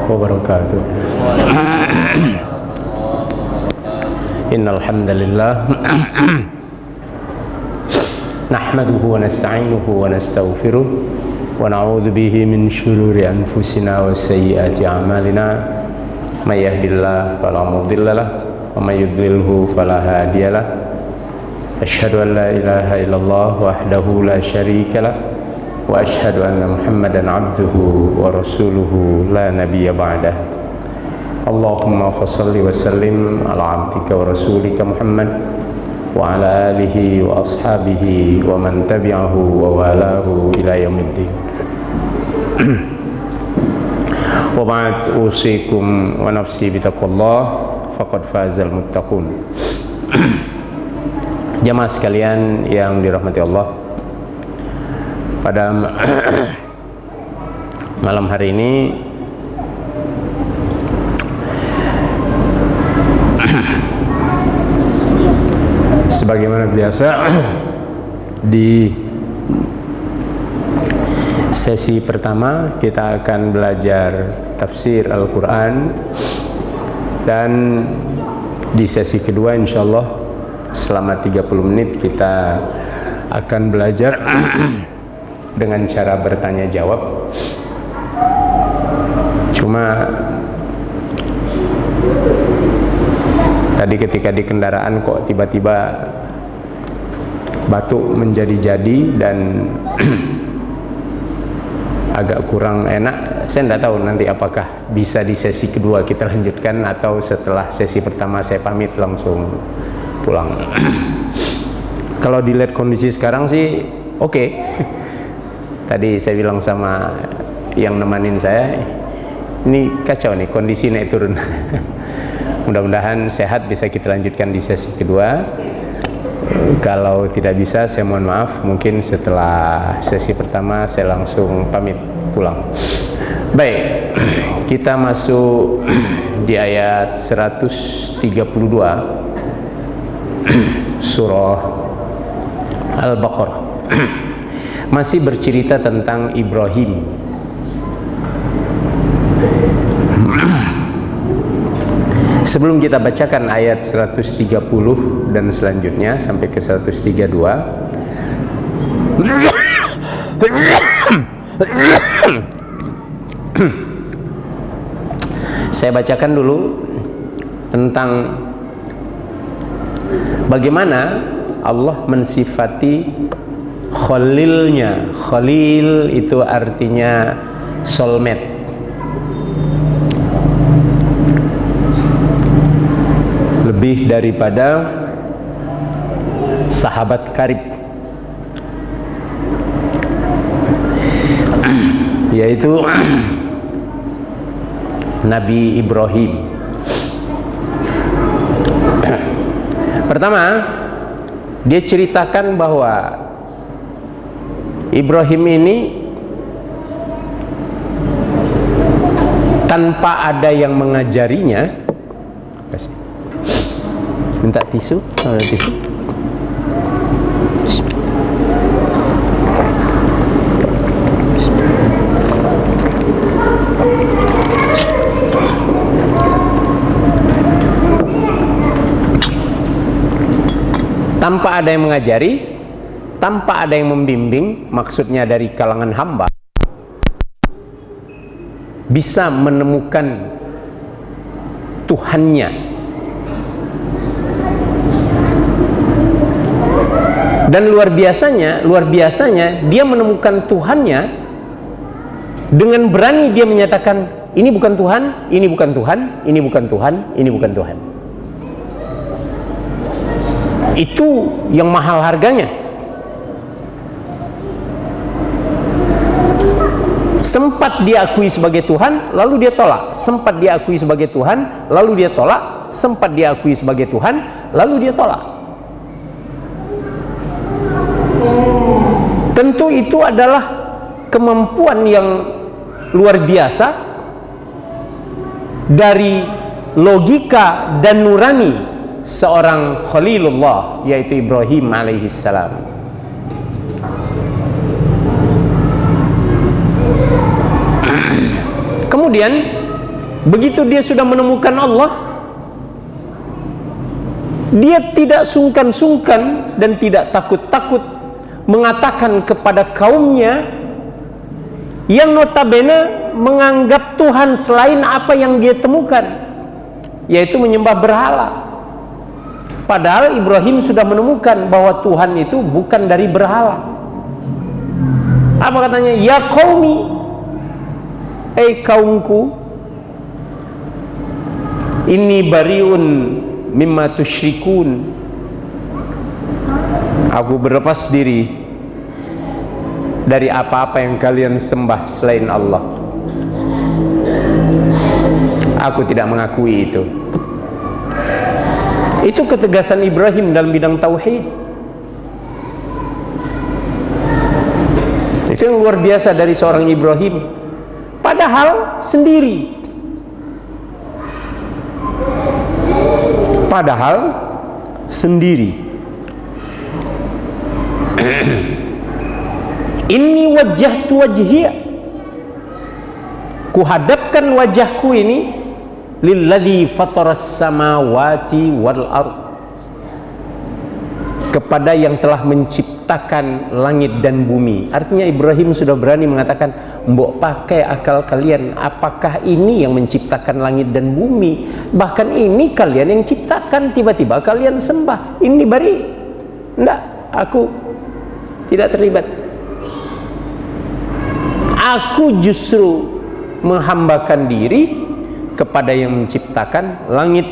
wabarakatuh. Innal hamdalillah nahmaduhu wa nasta'inuhu wa nastaghfiruh wa na'udzu bihi min shururi anfusina wa sayyiati a'malina. May yahdihillahu fala mudhillalah wa may yudlilhu fala hadiyalah. Asyhadu an la ilaha illallah wahdahu la syarikalah wa asyhadu anna Muhammadan abduhu wa rasuluhu la nabiyya ba'dah. Allahumma fassalli wa sallim ala abdika wa rasulika Muhammad wa ala alihi wa ashabihi wa man tabi'ahu wa walahu ila yaumiddin. Wa ba'd, usikum wa nafsi bitaqwallah faqad fazal muttaqun. Jamaah sekalian yang dirahmati Allah, pada malam hari ini sebagaimana biasa di sesi pertama kita akan belajar tafsir Al-Quran, dan di sesi kedua insyaallah selama 30 menit kita akan belajar dengan cara bertanya jawab. Cuma tadi ketika di kendaraan kok tiba-tiba batuk menjadi-jadi dan agak kurang enak. Saya tidak tahu nanti apakah bisa di sesi kedua kita lanjutkan atau setelah sesi pertama saya pamit langsung pulang. Kalau dilihat kondisi sekarang sih oke. Tadi saya bilang sama yang nemanin saya, ini kacau nih kondisi naik turun. Mudah-mudahan sehat, bisa kita lanjutkan di sesi kedua. Kalau tidak bisa saya mohon maaf, mungkin setelah sesi pertama saya langsung pamit pulang. Baik, kita masuk di ayat 132 surah Al-Baqarah. Masih bercerita tentang Ibrahim. Sebelum kita bacakan ayat 130 dan selanjutnya sampai ke 132, saya bacakan dulu tentang bagaimana Allah mensifati Khalilnya. Khalil itu artinya soulmate, lebih daripada sahabat karib, yaitu Nabi Ibrahim. Pertama, dia ceritakan bahwa Ibrahim ini tanpa ada yang mengajarinya. Minta tisu, tisu. Tanpa ada yang mengajari, tanpa ada yang membimbing, maksudnya dari kalangan hamba, bisa menemukan Tuhannya. Dan luar biasanya dia menemukan Tuhannya dengan berani dia menyatakan, ini bukan Tuhan, ini bukan Tuhan, ini bukan Tuhan, ini bukan Tuhan. Itu yang mahal harganya. Sempat diakui sebagai Tuhan, lalu dia tolak. Sempat diakui sebagai Tuhan, lalu dia tolak. Sempat diakui sebagai Tuhan, lalu dia tolak. Tentu itu adalah kemampuan yang luar biasa dari logika dan nurani seorang Khalilullah, yaitu Ibrahim alaihissalam. Kemudian Begitu dia sudah menemukan Allah, dia tidak sungkan-sungkan dan tidak takut-takut mengatakan kepada kaumnya yang notabene menganggap Tuhan selain apa yang dia temukan, yaitu menyembah berhala. Padahal Ibrahim sudah menemukan bahwa Tuhan itu bukan dari berhala. Apa katanya? Ya qaumi, kaumku, inni bariun mimma tusyrikun, aku berlepas diri dari apa-apa yang kalian sembah selain Allah. Aku tidak mengakui itu. Itu ketegasan Ibrahim dalam bidang tauhid. Itu yang luar biasa dari seorang Ibrahim. Padahal sendiri. Inni wajjahtu wajhiya, kuhadapkan wajahku ini lilladzi fataras samawati wal ard, kepada yang telah menciptakan langit dan bumi. Artinya Ibrahim sudah berani mengatakan, mbok pakai akal kalian, apakah ini yang menciptakan langit dan bumi? Bahkan ini kalian yang ciptakan, tiba-tiba kalian sembah. Ini bari, enggak, aku tidak terlibat. Aku justru menghambakan diri kepada yang menciptakan langit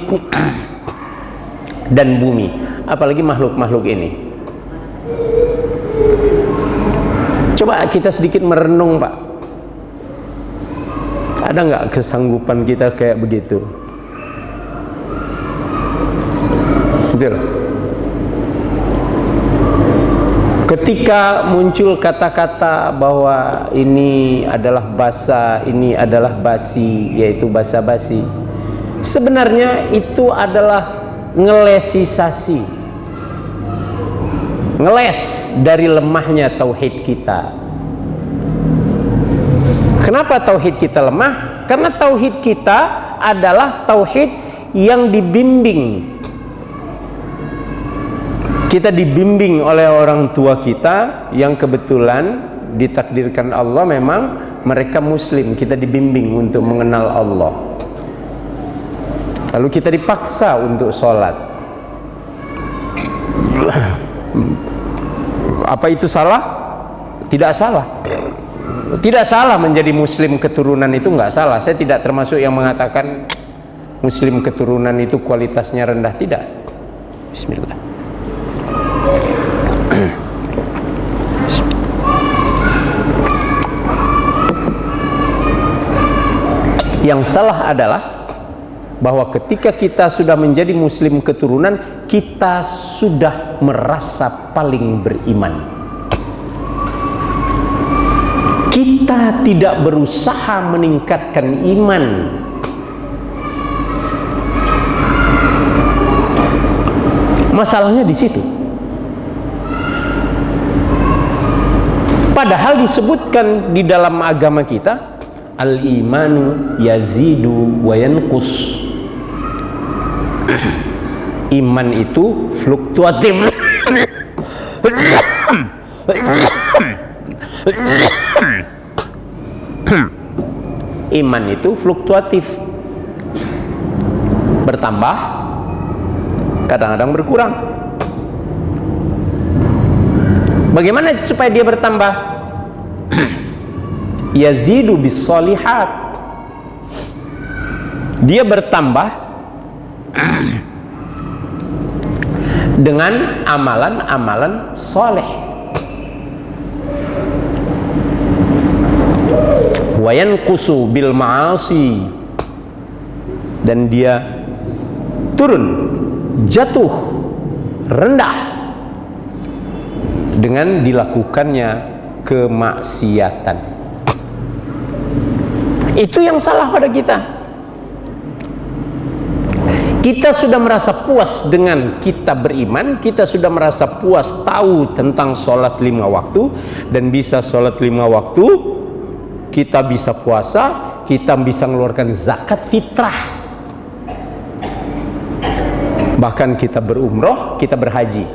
dan bumi, apalagi makhluk-makhluk ini. Coba kita sedikit merenung, Pak. Ada nggak kesanggupan kita kayak begitu? Betul. Ketika muncul kata-kata bahwa ini adalah basa, ini adalah basi, yaitu basa-basi, sebenarnya itu adalah ngelesisasi, ngeles dari lemahnya tauhid kita. Kenapa tauhid kita lemah? Karena tauhid kita adalah tauhid yang dibimbing. Kita dibimbing oleh orang tua kita yang kebetulan ditakdirkan Allah memang mereka muslim. Kita dibimbing untuk mengenal Allah. Lalu kita dipaksa untuk sholat. Apa itu salah? Tidak salah. Tidak salah menjadi muslim keturunan, itu nggak salah. Saya tidak termasuk yang mengatakan muslim keturunan itu kualitasnya rendah. Tidak. Bismillah. Yang salah adalah bahwa ketika kita sudah menjadi muslim keturunan, kita sudah merasa paling beriman. Kita tidak berusaha meningkatkan iman. Masalahnya di situ. Padahal disebutkan di dalam agama kita, al-imanu yazidu wa yanqus. Iman itu fluktuatif. Iman itu fluktuatif, bertambah, kadang-kadang berkurang. Bagaimana supaya dia bertambah? Yazidu bis solihat, dia bertambah dengan amalan-amalan soleh. Wayan kusu bil ma'asi, dan dia turun, jatuh, rendah dengan dilakukannya kemaksiatan. Itu yang salah pada kita. Kita sudah merasa puas dengan kita beriman, kita sudah merasa puas tahu tentang sholat 5 waktu, dan bisa sholat 5 waktu, kita bisa puasa, kita bisa mengeluarkan zakat fitrah. Bahkan kita berumroh, kita berhaji.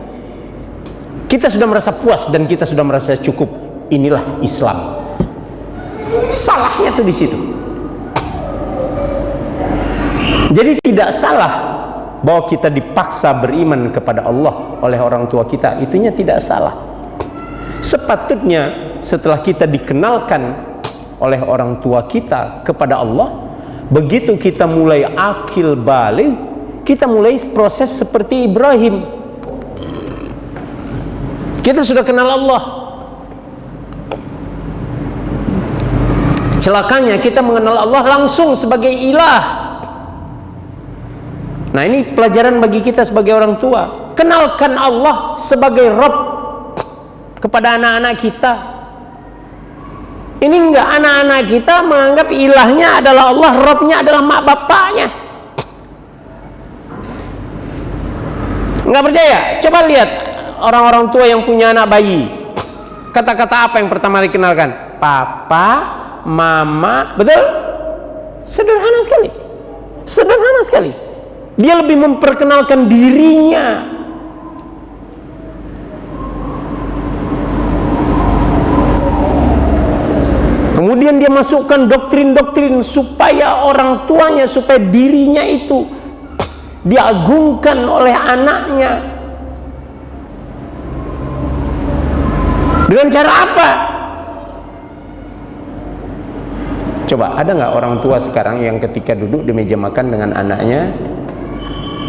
Kita sudah merasa puas dan kita sudah merasa cukup. Inilah Islam. Salahnya tuh di situ. Jadi tidak salah bahwa kita dipaksa beriman kepada Allah oleh orang tua kita. Itunya tidak salah. Sepatutnya setelah kita dikenalkan oleh orang tua kita kepada Allah, begitu kita mulai akil balik, kita mulai proses seperti Ibrahim. Kita sudah kenal Allah. Celakanya kita mengenal Allah langsung sebagai ilah. Nah, ini pelajaran bagi kita sebagai orang tua. Kenalkan Allah sebagai Rabb kepada anak-anak kita. Ini enggak, anak-anak kita menganggap ilahnya adalah Allah, Rabbnya adalah mak bapaknya. Enggak percaya? Coba lihat orang-orang tua yang punya anak bayi. Kata-kata apa yang pertama dikenalkan? Papa, mama, betul? Sederhana sekali. Sederhana sekali. Dia lebih memperkenalkan dirinya. Kemudian dia masukkan doktrin-doktrin supaya orang tuanya, supaya dirinya itu diagungkan oleh anaknya. Dengan cara apa? Coba, ada nggak orang tua sekarang yang ketika duduk di meja makan dengan anaknya,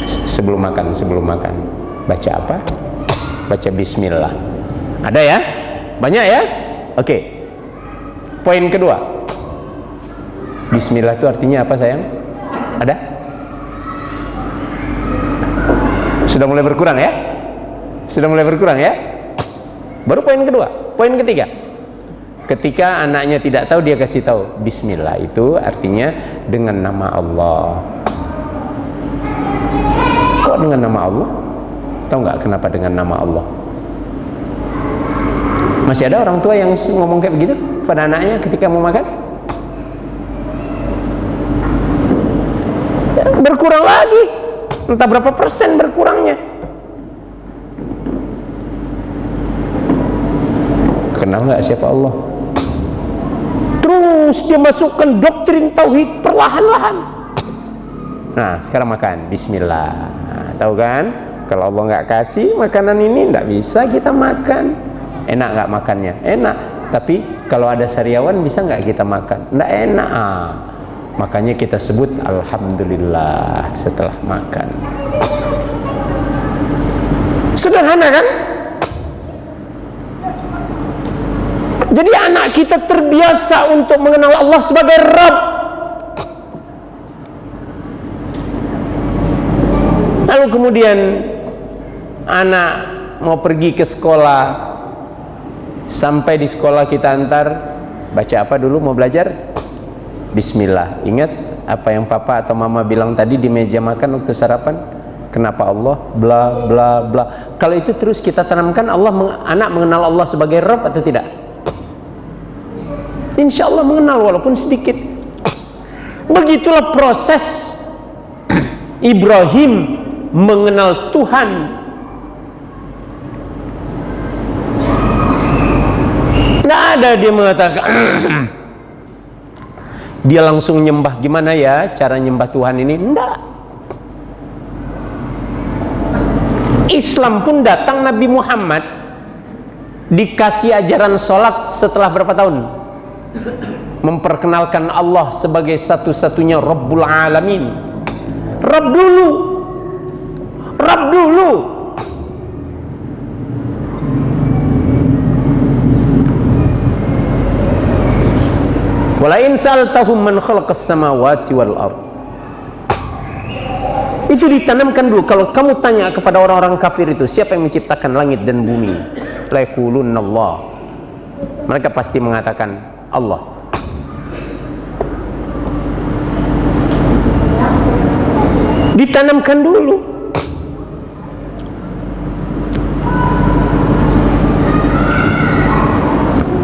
sebelum makan baca apa? Baca bismillah. Ada ya? Banyak ya? Oke. Poin kedua, bismillah itu artinya apa, sayang? Ada? Sudah mulai berkurang ya? Sudah mulai berkurang ya? Baru poin kedua. Poin ketiga, ketika anaknya tidak tahu, dia kasih tahu bismillah itu artinya dengan nama Allah. Kok dengan nama Allah? Tahu nggak kenapa dengan nama Allah? Masih ada orang tua yang ngomong kayak begitu pada anaknya ketika mau makan? Ya, berkurang lagi, entah berapa persen berkurangnya. Kenal nggak siapa Allah? Terus dia masukkan doktrin tauhid perlahan-lahan. Nah, sekarang makan bismillah. Nah, tahu kan? Kalau Allah nggak kasih makanan ini, nggak bisa kita makan. Enak nggak makannya? Enak. Tapi kalau ada sariawan bisa nggak kita makan? Nggak enak. Makanya kita sebut alhamdulillah setelah makan. Sederhana kan? Jadi anak kita terbiasa untuk mengenal Allah sebagai Rabb. Lalu kemudian anak mau pergi ke sekolah, sampai di sekolah kita antar, baca apa dulu mau belajar? Bismillah. Ingat apa yang papa atau mama bilang tadi di meja makan waktu sarapan? Kenapa Allah? Bla bla bla. Kalau itu terus kita tanamkan, anak mengenal Allah sebagai Rabb atau tidak? Insya Allah mengenal walaupun sedikit. Begitulah proses Ibrahim mengenal Tuhan. Tidak ada dia mengatakan dia langsung nyembah. Gimana ya cara nyembah Tuhan ini? Tidak. Islam pun datang, Nabi Muhammad dikasih ajaran sholat setelah berapa tahun? Memperkenalkan Allah sebagai satu-satunya Rabbul Alamin. Rabb dulu. Rabb dulu. Wala in sa'altahum man khalaqas samawati wal ard. Itu ditanamkan dulu. Kalau kamu tanya kepada orang-orang kafir itu, siapa yang menciptakan langit dan bumi? La yaqulunna Allah. Mereka pasti mengatakan Allah. Ditanamkan dulu.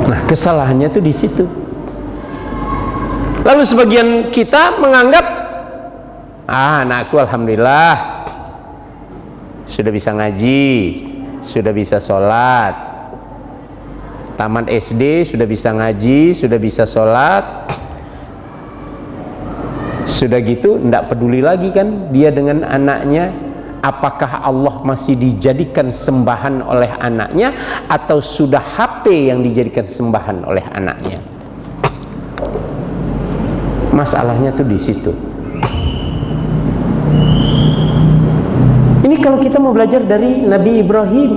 Nah, kesalahannya tuh di situ. Lalu Lalu sebagian kita menganggap, anakku alhamdulillah sudah bisa ngaji, sudah bisa sholat, tamat SD sudah bisa ngaji, sudah bisa sholat, sudah gitu tidak peduli lagi kan dia dengan anaknya. Apakah Allah masih dijadikan sembahan oleh anaknya atau sudah HP yang dijadikan sembahan oleh anaknya? Masalahnya tuh di situ. Ini kalau kita mau belajar dari Nabi Ibrahim.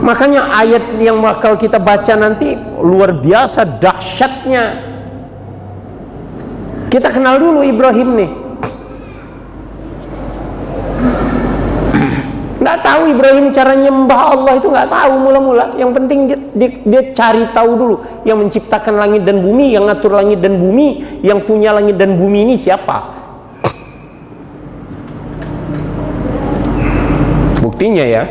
Makanya ayat yang bakal kita baca nanti luar biasa dahsyatnya. Kita kenal dulu Ibrahim nih. Nggak tahu Ibrahim cara nyembah Allah itu, nggak tahu mula-mula. Yang penting dia cari tahu dulu. Yang menciptakan langit dan bumi, yang ngatur langit dan bumi, yang punya langit dan bumi ini siapa? Buktinya ya,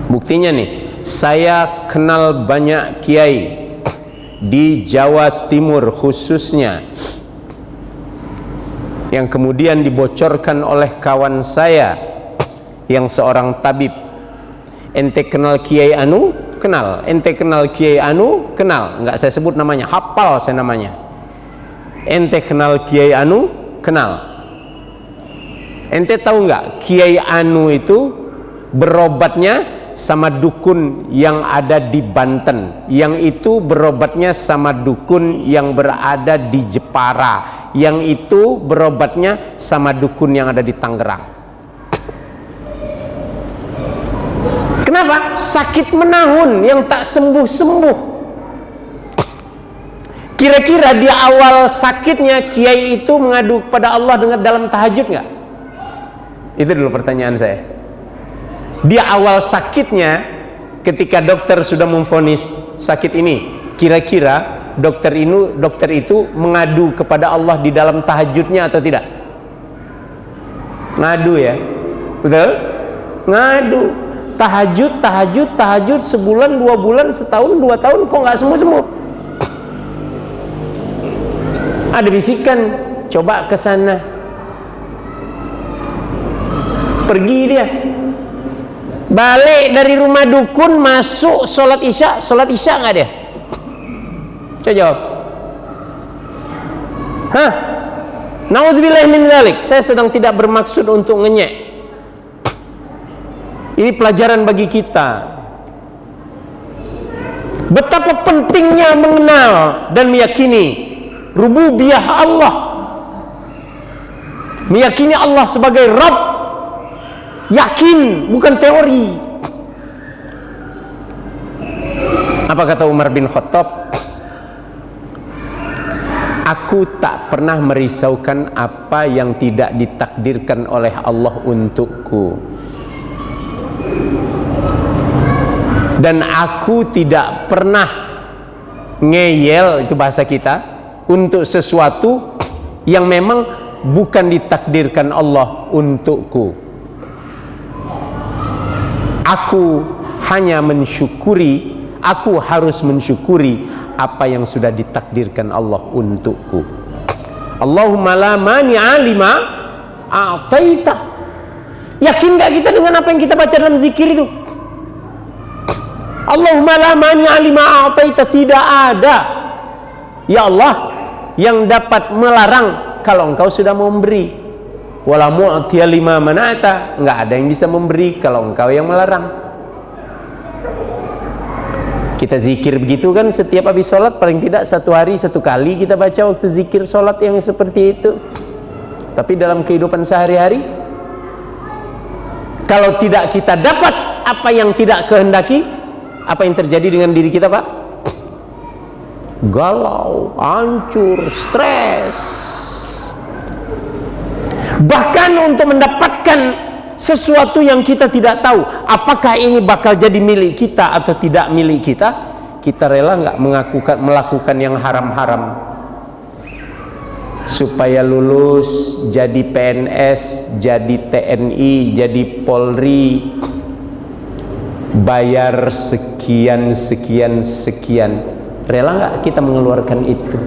buktinya nih, saya kenal banyak kiai di Jawa Timur khususnya yang kemudian dibocorkan oleh kawan saya yang seorang tabib. Ente kenal Kiai Anu? Kenal. Ente kenal Kiai Anu? Kenal. Enggak saya sebut namanya, hafal saya namanya. Ente kenal Kiai Anu? Kenal. Ente tahu nggak Kiai Anu itu berobatnya sama dukun yang ada di Banten, yang itu berobatnya sama dukun yang berada di Jepara, yang itu berobatnya sama dukun yang ada di Tangerang. Kenapa? Sakit menahun yang tak sembuh-sembuh. Kira-kira di awal sakitnya Kiai itu mengadu kepada Allah dengan dalam tahajud nggak? Itu dulu pertanyaan saya. Di awal sakitnya, ketika dokter sudah memvonis sakit ini, kira-kira dokter itu mengadu kepada Allah di dalam tahajudnya atau tidak? Ngadu ya, betul? Ngadu. Tahajud sebulan, 2 bulan, setahun, 2 tahun, kok nggak sembuh-sembuh? Ada bisikan, coba ke sana. Pergi dia, balik dari rumah dukun, masuk sholat isya nggak dia? Coba jawab. Hah? Naudzubillah min dzalik. Saya sedang tidak bermaksud untuk ngenyek. Ini pelajaran bagi kita. Betapa pentingnya mengenal dan meyakini rububiyah Allah, meyakini Allah sebagai Rabb. Yakin, bukan teori. Apa kata Umar bin Khattab? Aku tak pernah merisaukan apa yang tidak ditakdirkan oleh Allah untukku, dan aku tidak pernah ngeyel, itu bahasa kita, untuk sesuatu yang memang bukan ditakdirkan Allah untukku. Aku hanya mensyukuri, aku harus mensyukuri apa yang sudah ditakdirkan Allah untukku. Allahumma la mani'a lima a'taita. Yakin gak kita dengan apa yang kita baca dalam zikir itu? Allahumma la mani'a lima a'taita. Tidak ada, ya Allah, yang dapat melarang kalau Engkau sudah memberi. Wala mu'tiya lima mana'ta. Enggak ada yang bisa memberi kalau Engkau yang melarang. Kita zikir begitu kan setiap habis sholat, paling tidak 1 hari 1 kali kita baca waktu zikir sholat yang seperti itu. Tapi dalam kehidupan sehari-hari, kalau tidak kita dapat apa yang tidak kehendaki, apa yang terjadi dengan diri kita, Pak? Galau, hancur, stres. Bahkan untuk mendapatkan sesuatu yang kita tidak tahu apakah ini bakal jadi milik kita atau tidak milik kita, kita rela nggak melakukan yang haram-haram supaya lulus jadi PNS, jadi TNI, jadi Polri, bayar sekian. Rela nggak kita mengeluarkan itu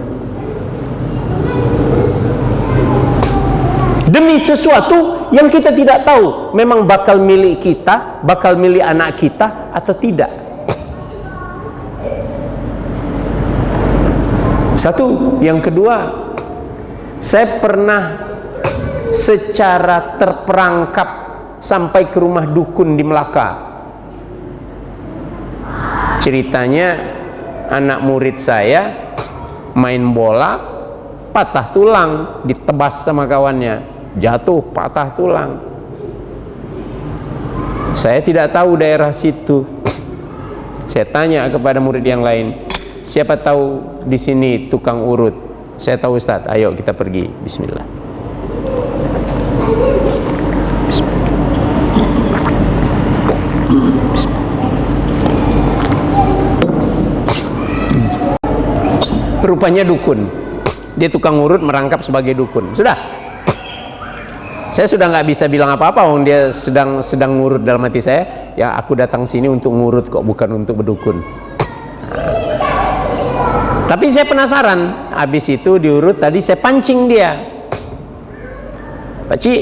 demi sesuatu yang kita tidak tahu memang bakal milik kita, bakal milik anak kita atau tidak? Satu. Yang kedua, saya pernah secara terperangkap sampai ke rumah dukun di Melaka. Ceritanya, anak murid saya main bola, patah tulang, ditebas sama kawannya, jatuh, patah tulang. Saya tidak tahu daerah situ. Saya tanya kepada murid yang lain, siapa tahu di sini tukang urut? Saya tahu Ustaz, ayo kita pergi. Bismillah. Rupanya dukun. Dia tukang urut merangkap sebagai dukun. Sudah. Saya sudah nggak bisa bilang apa-apa, dia sedang ngurut. Dalam hati saya, ya aku datang sini untuk ngurut kok, bukan untuk berdukun. Tapi saya penasaran. Habis itu diurut, tadi saya pancing dia. Pak Ci,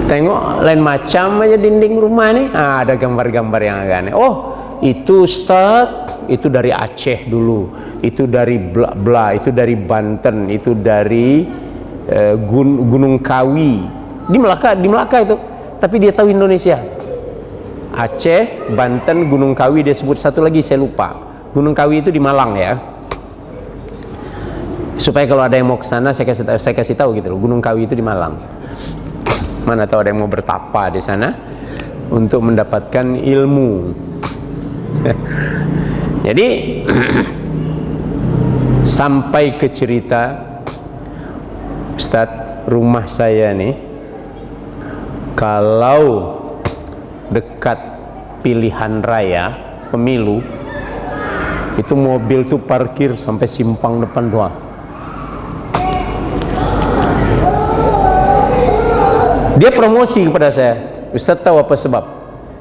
tengok lain macam aja dinding rumah nih. Ada gambar-gambar yang agak aneh. Oh, itu Ustaz, itu dari Aceh dulu, itu dari bla, itu dari Banten, itu dari Gunung Kawi, di Melaka itu. Tapi dia tahu Indonesia. Aceh, Banten, Gunung Kawi, dia sebut satu lagi saya lupa. Gunung Kawi itu di Malang ya. Supaya kalau ada yang mau ke sana saya kasih tahu gitu loh. Gunung Kawi itu di Malang. Mana tahu ada yang mau bertapa di sana untuk mendapatkan ilmu. Jadi sampai ke cerita, Ustadz, rumah saya nih kalau dekat pilihan raya pemilu itu mobil tuh parkir sampai simpang depan doang. Dia promosi kepada saya, Ustadz tahu apa sebab?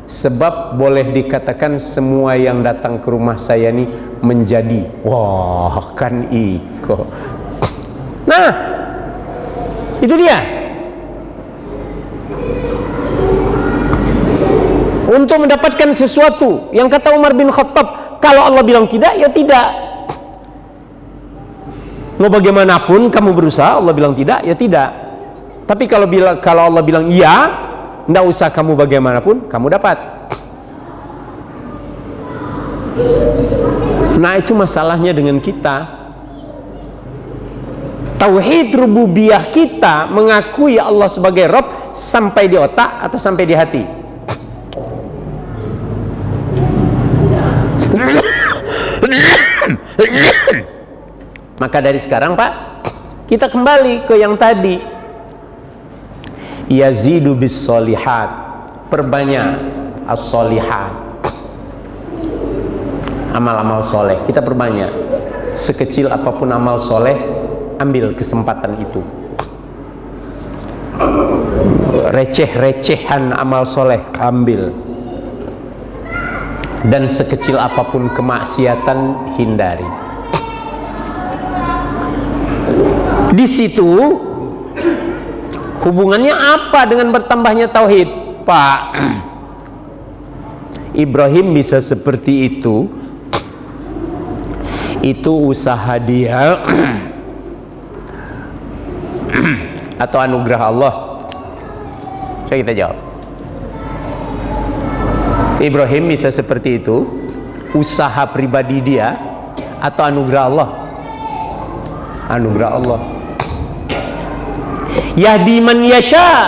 Sebab boleh dikatakan semua yang datang ke rumah saya ini menjadi, wah kan iko. Nah, itu dia. Untuk mendapatkan sesuatu yang kata Umar bin Khattab, kalau Allah bilang tidak, ya tidak. Mau bagaimanapun kamu berusaha, Allah bilang tidak, ya tidak. Tapi kalau Allah bilang iya, tidak usah kamu bagaimanapun, kamu dapat. Nah, itu masalahnya dengan kita. Tauhid rububiyah kita mengakui Allah sebagai Rabb sampai di otak atau sampai di hati? Maka dari sekarang Pak, kita kembali ke yang tadi. Yazidu bis solihat, perbanyak as-solihat, amal-amal soleh kita perbanyak. Sekecil apapun amal soleh, ambil kesempatan itu. Receh-recehan amal soleh ambil, dan sekecil apapun kemaksiatan hindari. Di situ hubungannya apa dengan bertambahnya tauhid, Pak? Ibrahim bisa seperti itu usaha dia atau anugerah Allah? Coba kita jawab. Ibrahim bisa seperti itu usaha pribadi dia atau anugerah Allah? Anugerah Allah. Yahdi man yasha,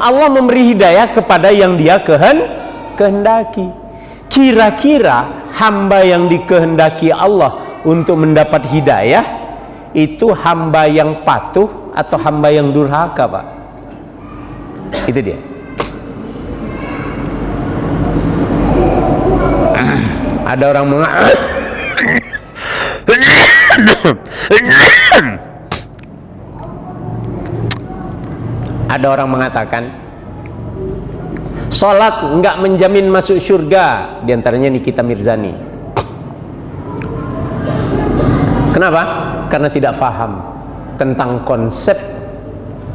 Allah memberi hidayah kepada yang dia kehendaki. Kira-kira hamba yang dikehendaki Allah untuk mendapat hidayah itu hamba yang patuh atau hamba yang durhaka, Pak? Itu dia. Ada orang Ada orang mengatakan Salat enggak menjamin masuk surga, di antaranya Nikita Mirzani. Kenapa? Karena tidak faham tentang konsep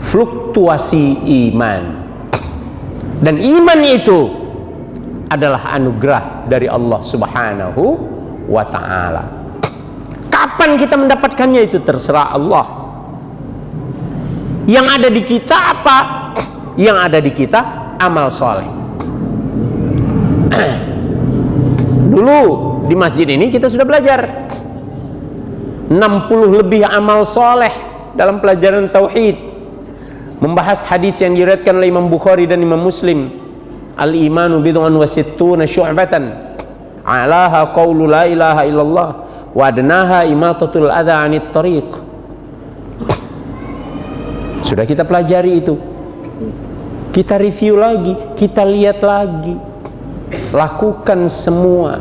fluktuasi iman. Dan iman itu adalah anugerah dari Allah Subhanahu wa ta'ala. Kapan kita mendapatkannya itu terserah Allah. Yang ada di kita apa? Yang ada di kita amal soleh. Dulu di masjid ini kita sudah belajar 60 lebih amal soleh dalam pelajaran tauhid, membahas hadis yang diriwayatkan oleh Imam Bukhari dan Imam Muslim. Al-imanu bid'un wa sittuna syu'batan, alaha qawlu la ilaha illallah wa adnaha imatatul adha 'anit tariq. Sudah kita pelajari itu. Kita review lagi, kita lihat lagi. Lakukan semua.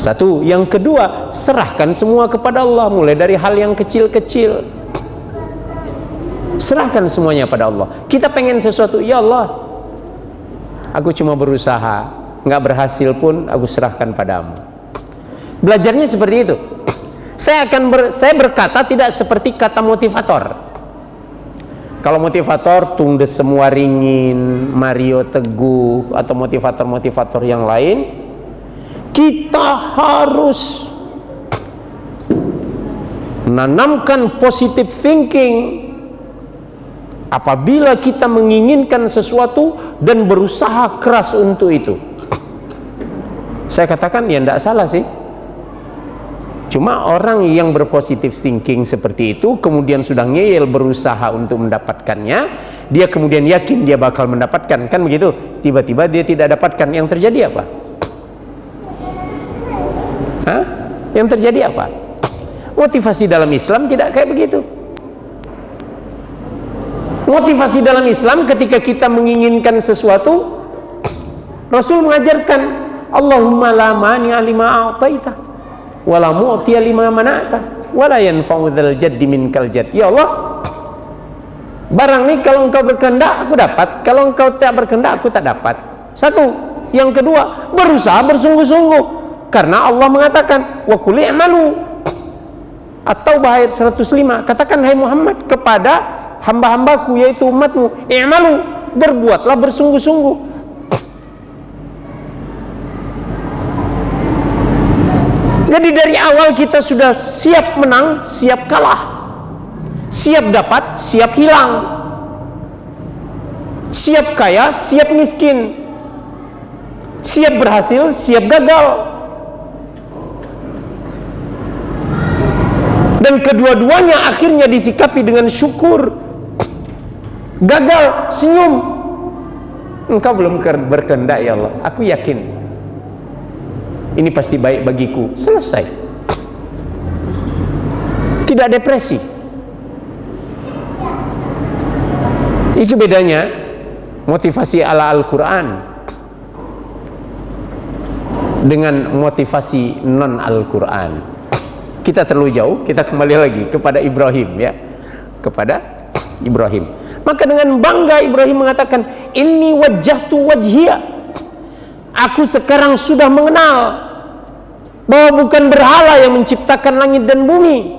Satu, yang kedua, serahkan semua kepada Allah, mulai dari hal yang kecil-kecil. Serahkan semuanya pada Allah. Kita pengen sesuatu, ya Allah, aku cuma berusaha, nggak berhasil pun aku serahkan padamu. Belajarnya seperti itu. Saya berkata tidak seperti kata motivator. Kalau motivator Tungdes Semua Ringin, Mario Teguh, atau motivator-motivator yang lain, kita harus menanamkan positive thinking apabila kita menginginkan sesuatu dan berusaha keras untuk itu. Saya katakan ya tidak salah sih. Cuma orang yang berpositif thinking seperti itu kemudian sudah ngeyel berusaha untuk mendapatkannya, dia kemudian yakin dia bakal mendapatkan, kan begitu? Tiba-tiba dia tidak dapatkan, yang terjadi apa? Hah? Yang terjadi apa? Motivasi dalam Islam tidak kayak begitu. Motivasi dalam Islam ketika kita menginginkan sesuatu, Rasul mengajarkan, Allahumma la mani'a lima a'taita wala mu'tiya lima mana'ta wala yanfa'u dzal jaddi minkal jadd. Ya Allah, barang ini kalau engkau berkehendak aku dapat, kalau engkau tak berkehendak aku tak dapat. Satu. Yang kedua, berusaha bersungguh-sungguh, karena Allah mengatakan wa qul i'malu, atau ayat 105, katakan hai Muhammad kepada hamba-hambaku yaitu umatmu, i'malu, berbuatlah bersungguh-sungguh. Jadi dari awal kita sudah siap menang, siap kalah, siap dapat, siap hilang, siap kaya, siap miskin, siap berhasil, siap gagal. Dan kedua-duanya akhirnya disikapi dengan syukur. Gagal, senyum. Engkau belum berkehendak ya Allah, aku yakin ini pasti baik bagiku. Selesai. Tidak depresi. Itu bedanya motivasi ala Al-Quran dengan motivasi non Al-Quran. Kita terlalu jauh, kita kembali lagi kepada Ibrahim, ya. Kepada Ibrahim. Maka dengan bangga Ibrahim mengatakan, inni wajjahtu wajhiya, aku sekarang sudah mengenal bahwa bukan berhala yang menciptakan langit dan bumi,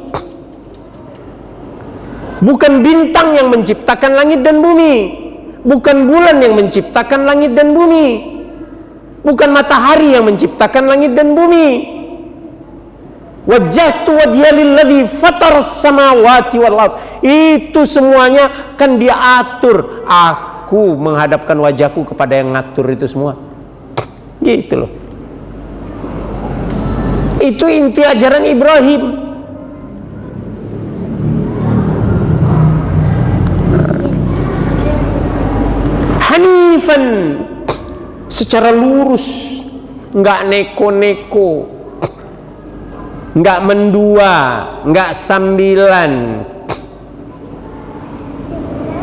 bukan bintang yang menciptakan langit dan bumi, bukan bulan yang menciptakan langit dan bumi, bukan matahari yang menciptakan langit dan bumi. Wajjahtu wajhiya lilladzi fataras samawati wal ardh, itu semuanya kan dia atur. Aku menghadapkan wajahku kepada yang ngatur itu semua. Gitu loh. Itu inti ajaran Ibrahim. Hanifan, secara lurus, nggak neko-neko, nggak mendua, nggak sambilan.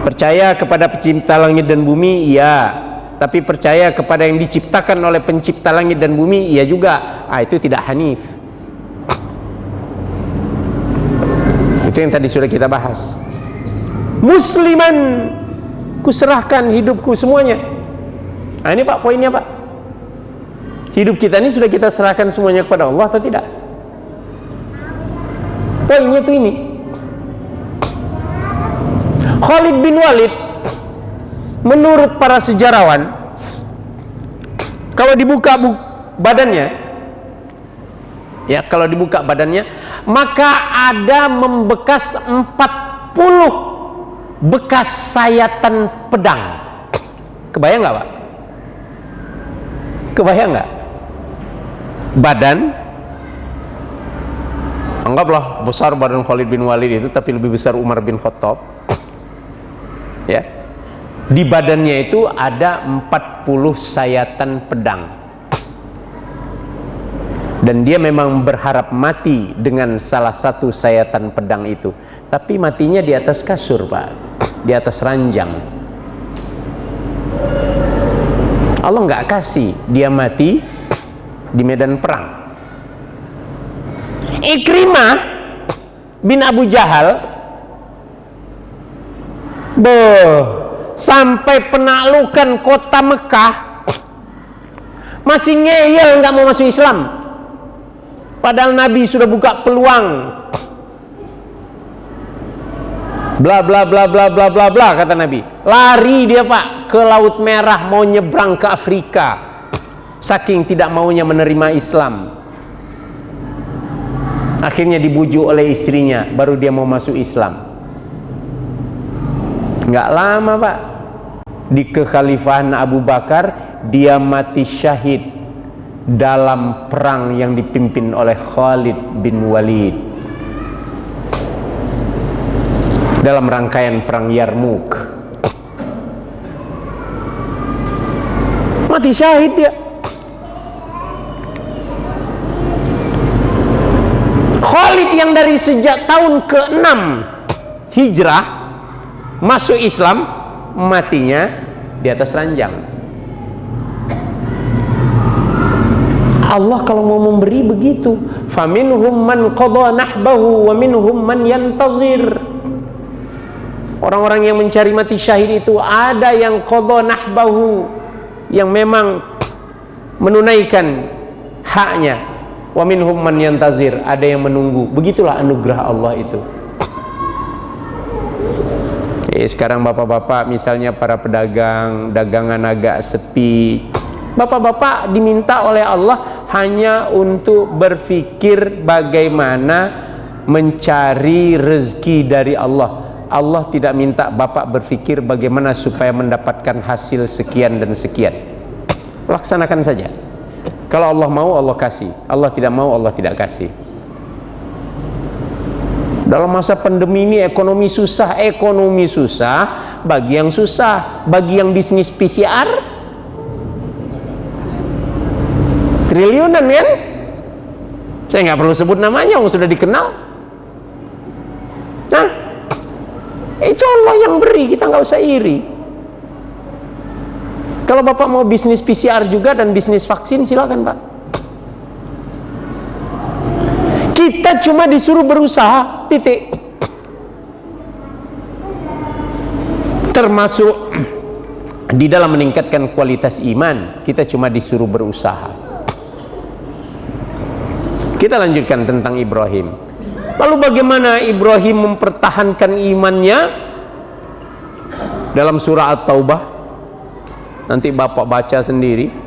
Percaya kepada pencipta langit dan bumi, iya. Tapi percaya kepada yang diciptakan oleh pencipta langit dan bumi, iya juga. Itu tidak hanif. Itu yang tadi sudah kita bahas. Musliman, kuserahkan hidupku semuanya Nah, ini Pak poinnya Pak. Hidup kita ini sudah kita serahkan semuanya kepada Allah atau tidak? Poinnya itu ini. Khalid bin Walid menurut para sejarawan, kalau dibuka badannya, ya kalau dibuka badannya, maka ada membekas 40 bekas sayatan pedang. Kebayang nggak Pak? Kebayang nggak? Badan, anggaplah besar badan Khalid bin Walid itu, tapi lebih besar Umar bin Khattab. Ya, di badannya itu ada 40 sayatan pedang, dan dia memang berharap mati dengan salah satu sayatan pedang itu, tapi matinya di atas kasur Pak, di atas ranjang. Allah nggak kasih dia mati di medan perang. Ikrimah bin Abu Jahal sampai penaklukan kota Mekah masih ngeyel nggak mau masuk Islam, padahal Nabi sudah buka peluang. Bla bla bla bla bla bla bla kata Nabi. Lari dia Pak ke Laut Merah, mau nyebrang ke Afrika, saking tidak maunya menerima Islam. Akhirnya dibujuk oleh istrinya, baru dia mau masuk Islam. Nggak lama Pak, di kekhalifahan Abu Bakar dia mati syahid dalam perang yang dipimpin oleh Khalid bin Walid, dalam rangkaian perang Yarmuk. Mati syahid dia. Khalid yang dari sejak tahun ke-6 Hijrah masuk Islam, matinya di atas ranjang. Allah kalau mau memberi begitu, faminhum man qadha nahbahu wa minhum man yantazir. Orang-orang yang mencari mati syahid itu ada yang qadha nahbahu, yang memang menunaikan haknya, wa minhum man yantazir, ada yang menunggu. Begitulah anugerah Allah itu. Sekarang bapak-bapak misalnya para pedagang, dagangan agak sepi, bapak-bapak diminta oleh Allah hanya untuk berpikir bagaimana mencari rezeki dari Allah. Allah tidak minta bapak berpikir bagaimana supaya mendapatkan hasil sekian dan sekian. Laksanakan saja. Kalau Allah mau, Allah kasih. Allah tidak mau, Allah tidak kasih. Dalam masa pandemi ini ekonomi susah bagi yang susah, bagi yang bisnis PCR triliunan kan? Saya nggak perlu sebut namanya, sudah dikenal. Nah, itu Allah yang beri, kita nggak usah iri. Kalau bapak mau bisnis PCR juga dan bisnis vaksin, silakan Pak. Kita cuma disuruh berusaha, titik. Termasuk di dalam meningkatkan kualitas iman, kita cuma disuruh berusaha. Kita lanjutkan tentang Ibrahim. Lalu bagaimana Ibrahim mempertahankan imannya? Dalam surah At-Taubah, nanti bapak baca sendiri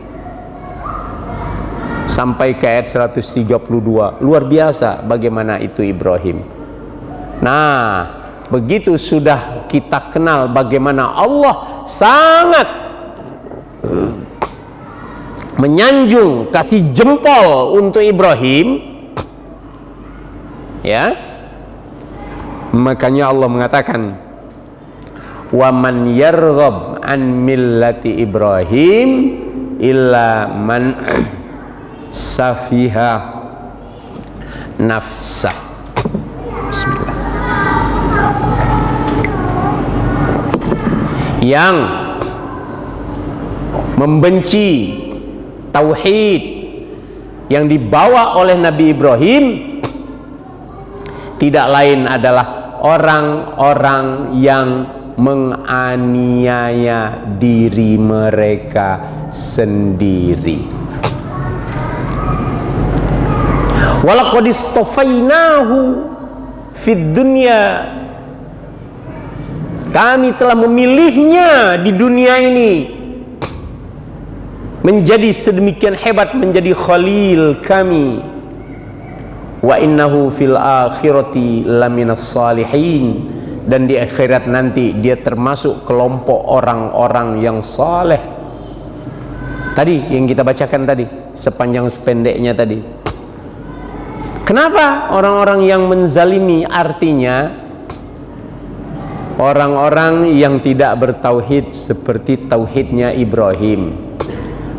sampai ke ayat 132. Luar biasa bagaimana itu Ibrahim. Nah, begitu sudah kita kenal bagaimana Allah sangat menyanjung, kasih jempol untuk Ibrahim, ya, makanya Allah mengatakan, wa man yarghab an millati Ibrahim illa man safiha nafsah. Bismillah. Yang membenci tauhid yang dibawa oleh Nabi Ibrahim tidak lain adalah orang-orang yang menganiaya diri mereka sendiri. Walaqad istafainahu fid dunya, kami telah memilihnya di dunia ini menjadi sedemikian hebat, menjadi khalil kami. Wa innahu fil akhirati laminas salihin, dan di akhirat nanti dia termasuk kelompok orang-orang yang saleh. Tadi yang kita bacakan tadi, sepanjang sependeknya tadi. Kenapa orang-orang yang menzalimi? Artinya orang-orang yang tidak bertauhid seperti tauhidnya Ibrahim,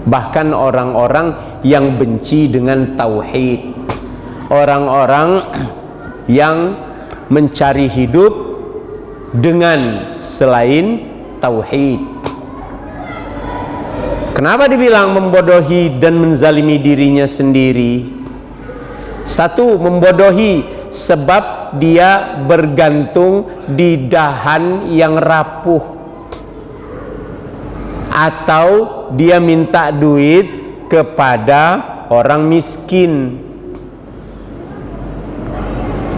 bahkan orang-orang yang benci dengan tauhid, orang-orang yang mencari hidup dengan selain tauhid. Kenapa dibilang membodohi dan menzalimi dirinya sendiri? Satu, membodohi sebab dia bergantung di dahan yang rapuh, atau dia minta duit kepada orang miskin.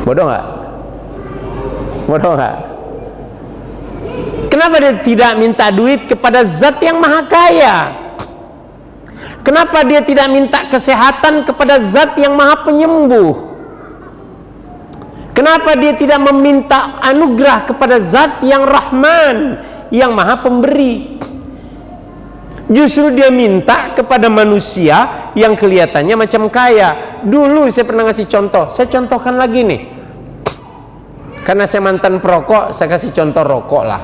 Bodoh nggak? Bodoh nggak? Kenapa dia tidak minta duit kepada zat yang maha kaya? Kenapa dia tidak minta kesehatan kepada zat yang maha penyembuh? Kenapa dia tidak meminta anugerah kepada zat yang rahman, yang maha pemberi? Justru dia minta kepada manusia yang kelihatannya macam kaya. Dulu saya pernah ngasih contoh, saya contohkan lagi nih, karena saya mantan perokok, saya kasih contoh rokok lah.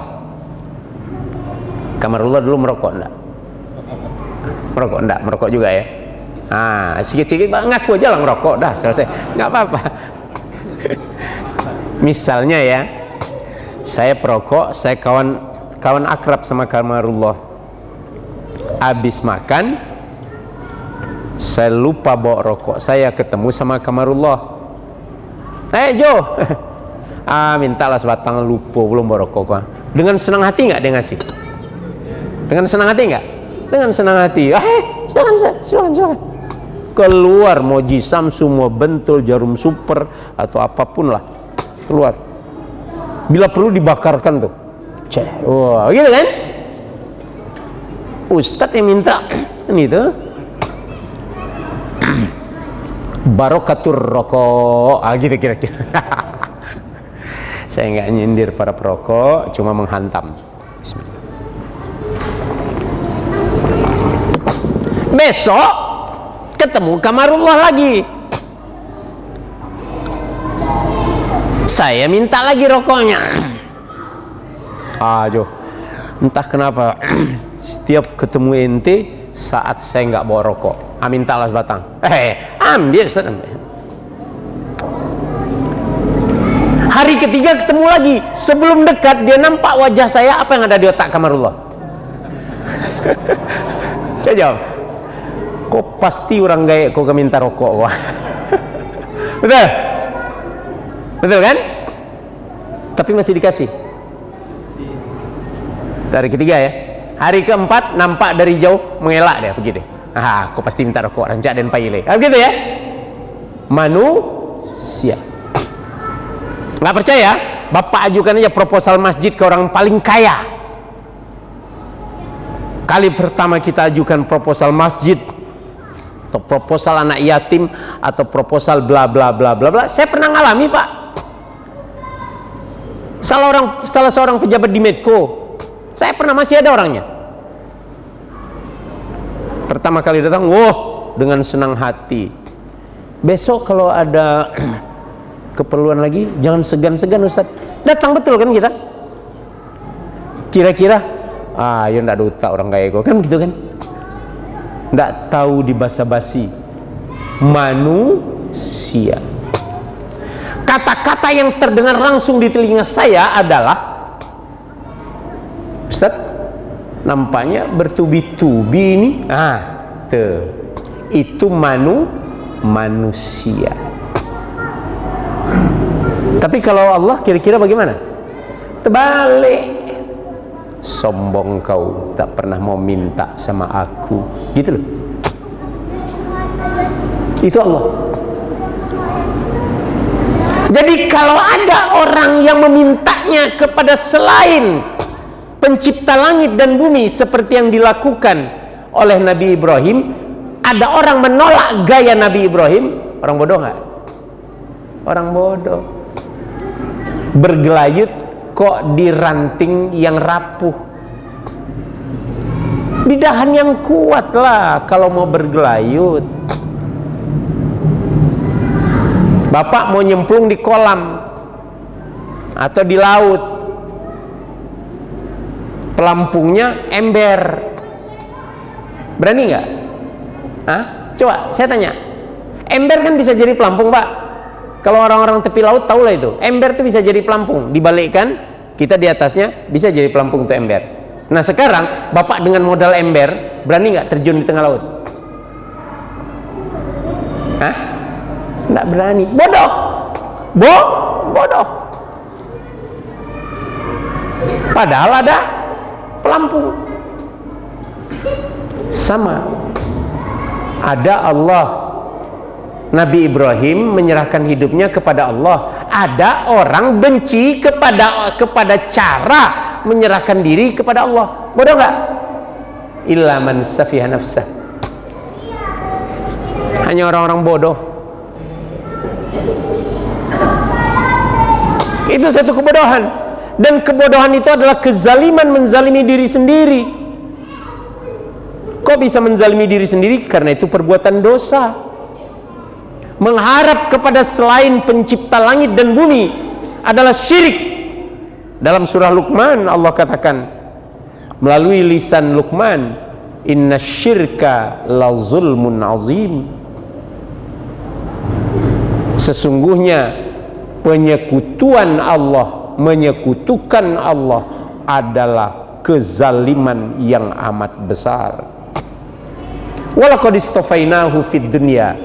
Kamarullah dulu merokok enggak? Merokok enggak? Merokok juga ya? Sikit-sikit ngaku aja lah ngerokok, dah selesai, nggak apa-apa. Misalnya ya, saya perokok, saya kawan akrab sama Kamarullah. Habis makan, saya lupa bawa rokok, saya ketemu sama Kamarullah. Jo, mintalah sebatang, lupa belum bawa rokok. Dengan senang hati nggak dia ngasih? Dengan senang hati nggak? Dengan senang hati. Silakan. Keluar moji Samsu, mau bentul, jarum super atau apapun lah, keluar. Bila perlu dibakarkan tuh. Wah, gitu kan? Ustadz yang minta ini tuh barokatur rokok, gitu kira-kira. Saya nggak nyindir para perokok, cuma menghantam. Bismillah. Besok ketemu Kamarullah lagi, saya minta lagi rokoknya. Jo, entah kenapa setiap ketemu ente saat saya nggak bawa rokok, mintalah sebatang. Ambil. Hari ketiga ketemu lagi, sebelum dekat dia nampak wajah saya, apa yang ada di otak Kamarullah? Coba jawab. Kok pasti orang gaya kok minta rokok kok. Betul? Betul kan? Tapi masih dikasih. Hari ketiga ya. Hari keempat nampak dari jauh, mengelak dia begitu. Kok pasti minta rokok, rancak dan paile. Begitu ya. Manusia. Nggak percaya? Bapak ajukan aja proposal masjid ke orang paling kaya. Kali pertama kita ajukan proposal masjid, atau proposal anak yatim, atau proposal bla bla bla bla bla, saya pernah ngalami Pak. Salah seorang pejabat di Medco, saya pernah, masih ada orangnya. Pertama kali datang, dengan senang hati. Besok kalau ada keperluan lagi, jangan segan-segan Ustaz. Datang, betul kan kita? Kira-kira, ya ndak ada utak orang kayak gue, kan begitu kan? Ndak tahu dibasa-basi. Manusia. Kata-kata yang terdengar langsung di telinga saya adalah, Ustaz, nampaknya bertubi-tubi ini. Itu manusia. Tapi kalau Allah kira-kira bagaimana? Terbalik. sombong kau, tak pernah mau minta sama aku, gitu loh. Itu Allah. Jadi kalau ada orang yang memintanya kepada selain pencipta langit dan bumi seperti yang dilakukan oleh Nabi Ibrahim, ada orang menolak gaya Nabi Ibrahim, orang bodoh nggak? Orang bodoh. Bergelayut kok di ranting yang rapuh. Di dahan yang kuat lah kalau mau bergelayut. Bapak mau nyemplung di kolam atau di laut, pelampungnya ember, berani nggak? Hah? Coba saya tanya, ember kan bisa jadi pelampung, Pak. Kalau orang-orang tepi laut tahu lah itu, ember itu bisa jadi pelampung, dibalikkan kita di atasnya bisa jadi pelampung untuk ember. Nah sekarang Bapak dengan modal ember berani nggak terjun di tengah laut? Hah? Nggak berani. Bodoh. Bodoh. Padahal ada pelampung. Sama. Ada Allah. Nabi Ibrahim menyerahkan hidupnya kepada Allah. Ada orang benci kepada cara menyerahkan diri kepada Allah. Bodoh nggak? Illa man safiha nafsah. Hanya orang-orang bodoh. Itu satu kebodohan, dan kebodohan itu adalah kezaliman, menzalimi diri sendiri. Kok bisa menzalimi diri sendiri? Karena itu perbuatan dosa. Mengharap kepada selain pencipta langit dan bumi adalah syirik. Dalam surah Luqman Allah katakan melalui lisan Luqman, inna syirka la zulmun azim. Sesungguhnya penyekutuan Allah, menyekutukan Allah adalah kezaliman yang amat besar. Walaqad istafainahu fid dunya.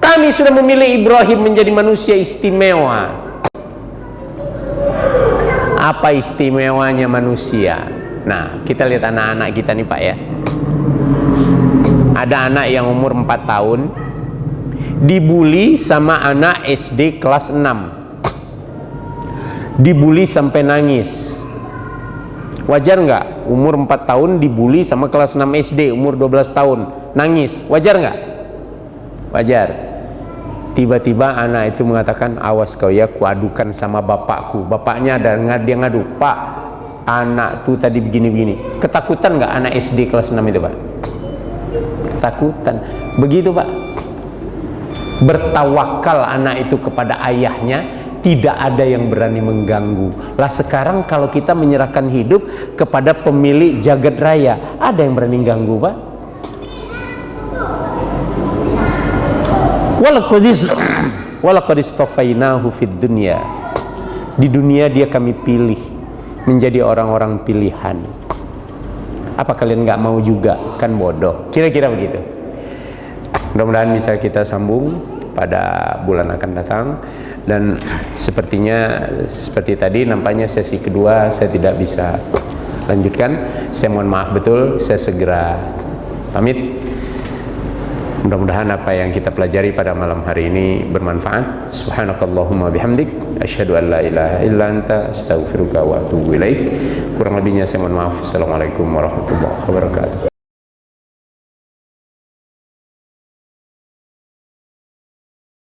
Kami sudah memilih Ibrahim menjadi manusia istimewa. Apa istimewanya manusia? Nah, kita lihat anak-anak kita nih Pak ya. Ada anak yang umur 4 tahun dibully sama anak SD kelas 6, dibully sampai nangis. Wajar nggak umur 4 tahun dibully sama kelas 6 SD umur 12 tahun nangis? Wajar nggak? Wajar. Tiba-tiba anak itu mengatakan, awas kau ya, kuadukan sama bapakku. Bapaknya ada dia ngadu, Pak, anak tuh tadi begini-begini. Ketakutan nggak anak SD kelas 6 itu Pak? Ketakutan. Begitu Pak. Bertawakal anak itu kepada ayahnya, tidak ada yang berani mengganggu. Lah sekarang kalau kita menyerahkan hidup kepada pemilik jagat raya, ada yang berani ganggu Pak? Walaqad istafainahu fid dunya. Di dunia dia kami pilih menjadi orang-orang pilihan. Apa kalian nggak mau juga? Kan bodoh. Kira-kira begitu. Mudah-mudahan bisa kita sambung pada bulan akan datang. Dan sepertinya seperti tadi nampaknya sesi kedua saya tidak bisa lanjutkan. Saya mohon maaf betul, saya segera pamit. Mudah-mudahan apa yang kita pelajari pada malam hari ini bermanfaat. Subhanakallahumma bihamdik, asyhadu an la ilaha illa anta, astaghfiruka wa atubu ilaik. Kurang lebihnya saya mohon maaf. Assalamualaikum warahmatullahi wabarakatuh.